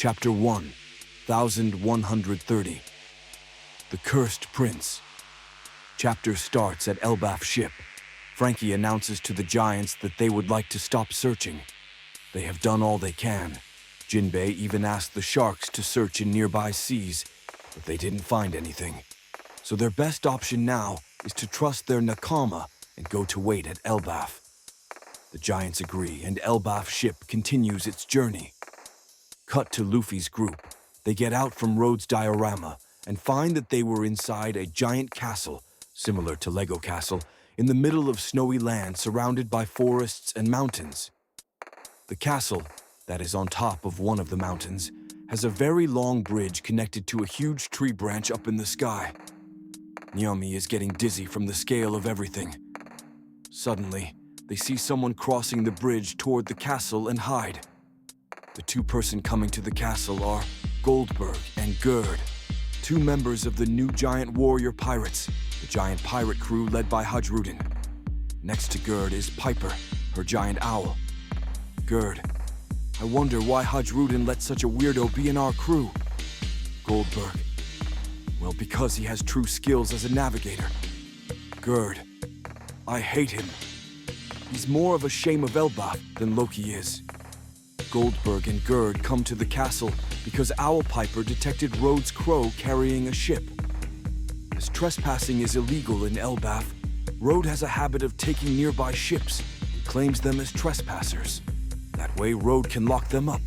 Chapter 1, 1130. The Cursed Prince. Chapter starts at Elbaf ship. Frankie announces to the giants that they would like to stop searching. They have done all they can. Jinbei even asked the sharks to search in nearby seas, but they didn't find anything. So their best option now is to trust their nakama and go to wait at Elbaf. The giants agree, and Elbaf ship continues its journey. Cut to Luffy's group. They get out from Rhodes' diorama and find that they were inside a giant castle, similar to Lego Castle, in the middle of snowy land surrounded by forests and mountains. The castle, that is on top of one of the mountains, has a very long bridge connected to a huge tree branch up in the sky. Nyami is getting dizzy from the scale of everything. Suddenly, they see someone crossing the bridge toward the castle and hide. The two-person coming to the castle are Goldberg and Gerd, two members of the new giant warrior pirates, the giant pirate crew led by Hajrudin. Next to Gerd is Piper, her giant owl. Gerd, I wonder why Hajrudin let such a weirdo be in our crew. Goldberg, well, because he has true skills as a navigator. Gerd, I hate him. He's more of a shame of Elbaf than Loki is. Goldberg and Gerd come to the castle because Owl Piper detected Rhodes' crow carrying a ship. As trespassing is illegal in Elbaf, Rhodes has a habit of taking nearby ships and claims them as trespassers. That way, Rhodes can lock them up.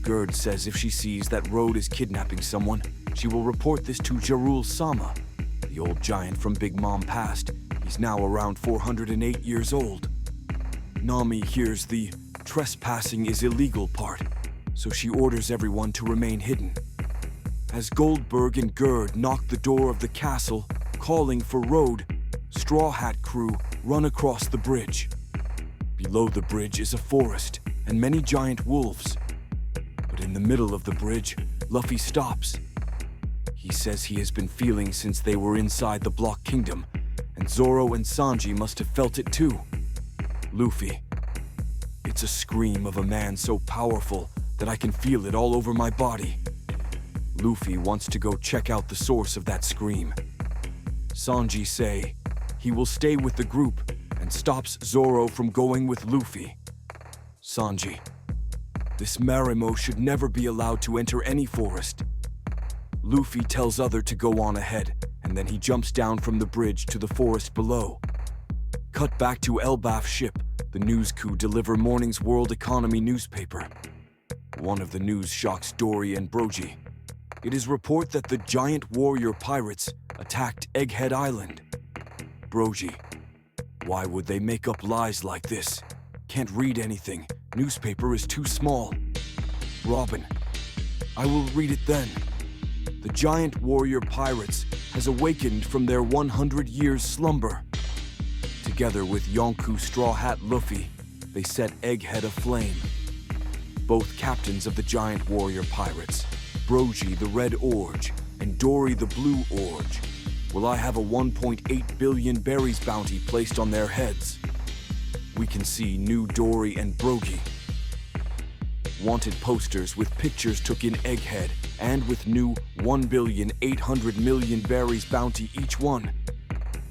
Gerd says if she sees that Rhodes is kidnapping someone, she will report this to Jarul Sama, the old giant from Big Mom past. He's now around 408 years old. Nami hears the trespassing is illegal part, so she orders everyone to remain hidden. As Goldberg and Gerd knock the door of the castle, calling for Rhodes, Straw Hat crew run across the bridge. Below the bridge is a forest and many giant wolves. But in the middle of the bridge, Luffy stops. He says he has been feeling since they were inside the Block Kingdom, and Zoro and Sanji must have felt it too. Luffy, it's a scream of a man so powerful that I can feel it all over my body. Luffy wants to go check out the source of that scream. Sanji say he will stay with the group and stops Zoro from going with Luffy. Sanji, this Marimo should never be allowed to enter any forest. Luffy tells other to go on ahead, and then he jumps down from the bridge to the forest below. Cut back to Elbaf ship. The news crew deliver morning's World Economy newspaper. One of the news shocks Dory and Brogy. It is report that the giant warrior pirates attacked Egghead Island. Brogy, why would they make up lies like this? Can't read anything. Newspaper is too small. Robin, I will read it then. The giant warrior pirates has awakened from their 100 years slumber. Together with Yonkou Straw Hat Luffy, they set Egghead aflame. Both captains of the giant warrior pirates, Brogy the Red Orge and Dory the Blue Orge, will I have a 1.8 billion berries bounty placed on their heads. We can see new Dory and Brogy. Wanted posters with pictures took in Egghead and with new 1,800,000,000 berries bounty each one.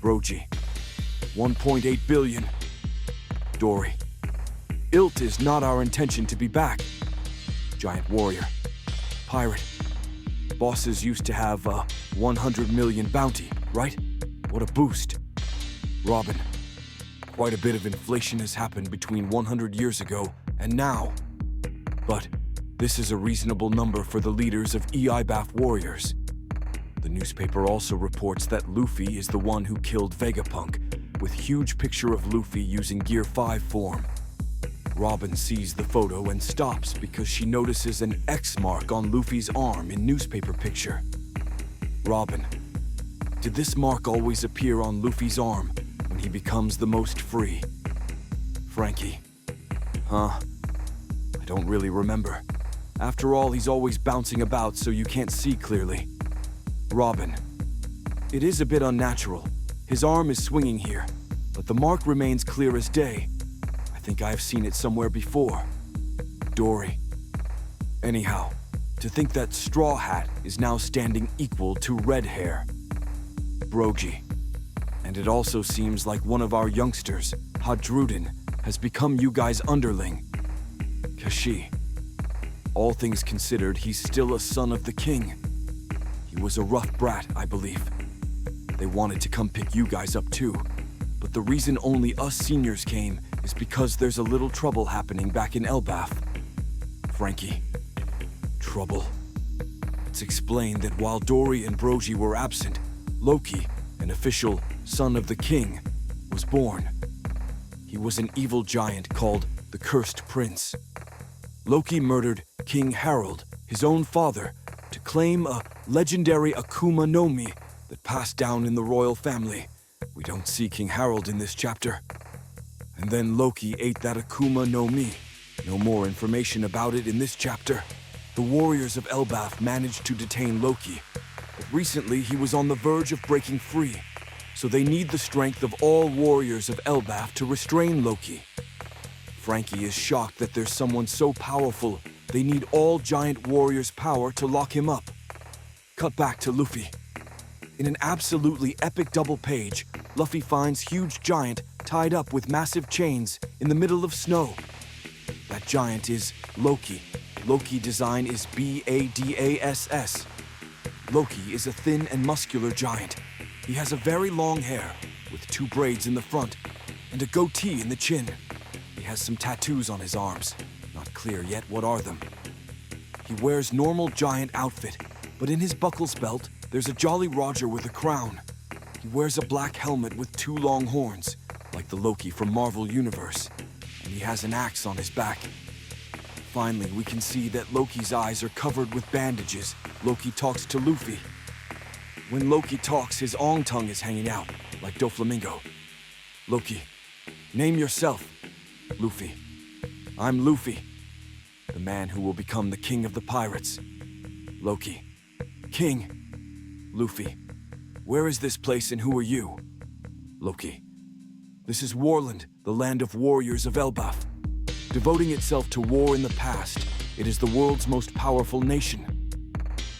Brogy, 1.8 billion. Dory, Ilt is not our intention to be back. Giant warrior, pirate. Bosses used to have a 100 million bounty, right? What a boost. Robin, quite a bit of inflation has happened between 100 years ago and now. But this is a reasonable number for the leaders of EIBAF warriors. The newspaper also reports that Luffy is the one who killed Vegapunk, with huge picture of Luffy using Gear 5 form. Robin sees the photo and stops because she notices an X mark on Luffy's arm in newspaper picture. Robin, did this mark always appear on Luffy's arm when he becomes the most free? Frankie, I don't really remember. After all, he's always bouncing about so you can't see clearly. Robin, it is a bit unnatural. His arm is swinging here, but the mark remains clear as day. I think I have seen it somewhere before. Dory, Anyhow, to think that Straw Hat is now standing equal to Red Hair. Brogy. And it also seems like one of our youngsters, Hadrudin, has become you guys' underling. Kashi. All things considered, he's still a son of the king. He was a rough brat, I believe. They wanted to come pick you guys up too, but the reason only us seniors came is because there's a little trouble happening back in Elbaf. Frankie. Trouble. It's explained that while Dory and Brogy were absent, Loki, an official son of the king, was born. He was an evil giant called the Cursed Prince. Loki murdered King Harold, his own father, to claim a legendary Akuma no Mi that passed down in the royal family. We don't see King Harold in this chapter. And then Loki ate that Akuma no Mi. No more information about it in this chapter. The warriors of Elbaf managed to detain Loki, but recently he was on the verge of breaking free, so they need the strength of all warriors of Elbaf to restrain Loki. Frankie is shocked that there's someone so powerful, they need all giant warriors' power to lock him up. Cut back to Luffy. In an absolutely epic double page, Luffy finds huge giant tied up with massive chains in the middle of snow. That giant is Loki. Loki design is Badass. Loki is a thin and muscular giant. He has a very long hair, with 2 braids in the front, and a goatee in the chin. He has some tattoos on his arms. Not clear yet what are them. He wears normal giant outfit, but in his buckles belt, there's a Jolly Roger with a crown. He wears a black helmet with 2 long horns, like the Loki from Marvel Universe, and he has an axe on his back. Finally, we can see that Loki's eyes are covered with bandages. Loki talks to Luffy. When Loki talks, his ong tongue is hanging out, like Doflamingo. Loki, name yourself. Luffy. I'm Luffy, the man who will become the king of the pirates. Loki. King. Luffy. Where is this place and who are you? Loki. This is Warland, the land of warriors of Elbaf. Devoting itself to war in the past, it is the world's most powerful nation.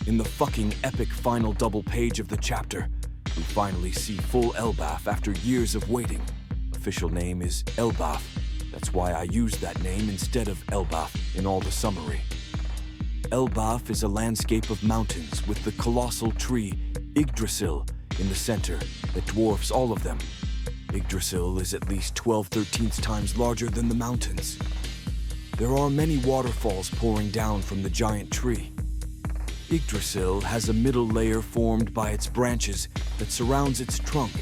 In the fucking epic final double page of the chapter, we finally see full Elbaf after years of waiting. Official name is Elbaf. That's why I used that name instead of Elbaf in all the summary. Elbaf is a landscape of mountains with the colossal tree Yggdrasil in the center that dwarfs all of them. Yggdrasil is at least 12/13 times larger than the mountains. There are many waterfalls pouring down from the giant tree. Yggdrasil has a middle layer formed by its branches that surrounds its trunk.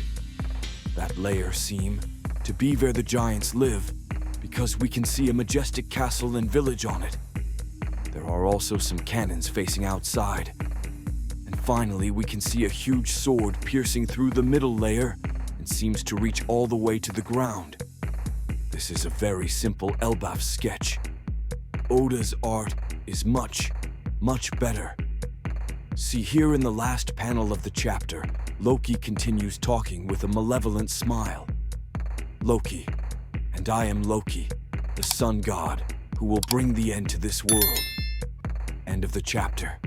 That layer seems to be where the giants live, because we can see a majestic castle and village on it. There are also some cannons facing outside. And finally, we can see a huge sword piercing through the middle layer and seems to reach all the way to the ground. This is a very simple Elbaf sketch. Oda's art is much, much better. See here in the last panel of the chapter, Loki continues talking with a malevolent smile. Loki, and I am Loki, the sun god, who will bring the end to this world. End of the chapter.